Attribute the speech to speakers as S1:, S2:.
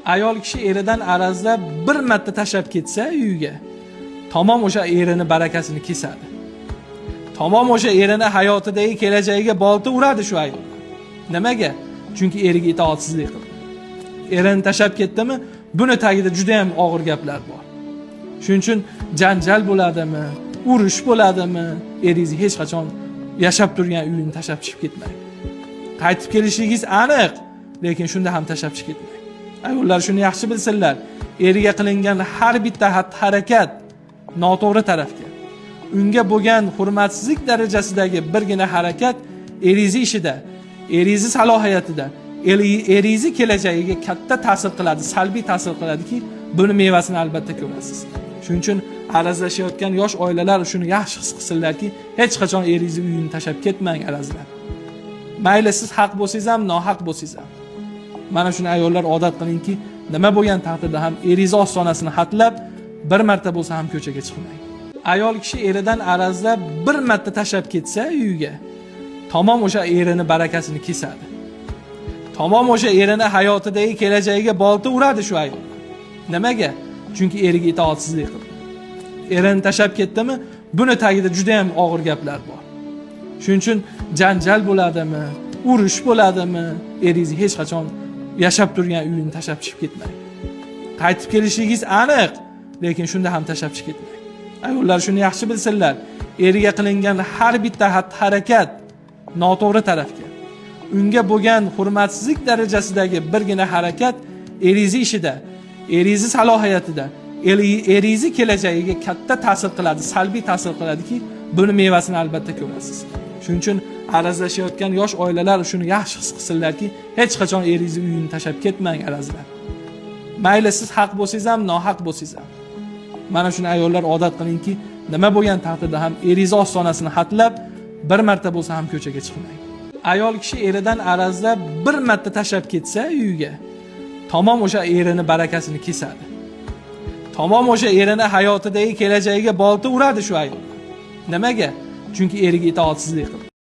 S1: Ayol kishi eridan arazlab bir marta tashlab ketsa uyiga, tamom o'sha erini barakasini kesadi. Tamom o'sha erini hayotidagi kelajagiga bolta uradi shu ayol. Nimaga? Chunki eriga itoatsizlik qildi. Erini tashlab ketdimi, buni tagida juda ham og'ir gaplar bor. Shuning uchun janjal bo'ladimi, urush bo'ladimi, eringizni hech qachon yashab turgan uyini tashlab chiqib ketmang. Qaytib kelishligingiz aniq, lekin shunda ham tashlab chiqib ketmang. Ayollar shuni yaxshi bilsinlar. Eriga qilingan har bitta xatti-harakat noto'g'ri tarafga. Unga bo'lgan hurmatsizlik darajasidagi birgina harakat eringiz ishida, eringiz salohiyatida, eringiz kelajagiga katta ta'sir qiladi, salbiy ta'sir qiladiki, buni mevasini albatta ko'rasiz. Shuning uchun arazlashayotgan yosh oilalar shuni yaxshi his qilsinlarki, hech qachon eringiz uyini tashlab ketmang arazlar. Mayli siz haq bo'lsangiz ham, nohaq bo'lsangiz ham. Mana shuni ayollar odat qilingki, nima bo'lgan taqdirda ham eringiz ostonasini xatlab, bir marta bo'lsa ham ko'chaga chiqmang. Ayol kishi eridan arazlab bir marta tashlab ketsa uyiga, tamom o'sha erini barakasini kesadi. Tamom o'sha erini hayotidagi kelajagiga bolta uradi shu ayol. Nimaga? Chunki eriga itoatsizlik qildi. Erini tashlab ketdimi, buni tagida juda ham og'ir gaplar bor. Shuning uchun janjal bo'ladimi, urush bo'ladimi, eringizni hech qachon yashab turgan uyini tashlab chiqib ketmang. Qaytib kelishligingiz aniq, lekin shunda ham tashlab chiqib ketmang. Ayollar shuni yaxshi bilsinlar. Eriga qilingan har bitta xatti-harakat noto'g'ri tarafga. Unga bo'lgan hurmatsizlik darajasidagi birgina harakat eringiz ishida, eringiz salohiyatida, eringiz kelajagiga katta ta'sir qiladi, salbiy ta'sir qiladiki, buni mevasini albatta ko'rasiz. Shuning uchun arazlashayotgan yosh oilalar shuni yaxshi his qilsinlarki, hech qachon eringiz uyini tashlab ketmang arazlar. Mayli siz haq bo'lsangiz ham, nohaq bo'lsangiz ham. Mana shuni ayollar odat qilingki, nima bo'lgan taqdirda ham eringiz ostonasini xatlab, bir marta bo'lsa ham ko'chaga chiqmang. Ayol kishi eridan arazlab bir marta tashlab ketsa uyiga, tamom o'sha erini barakasini kesadi. Tamom o'sha erini hayotidagi kelajagiga bolta uradi shu ayol. Nimaga? Chunki eriga itoatsizlik qildi.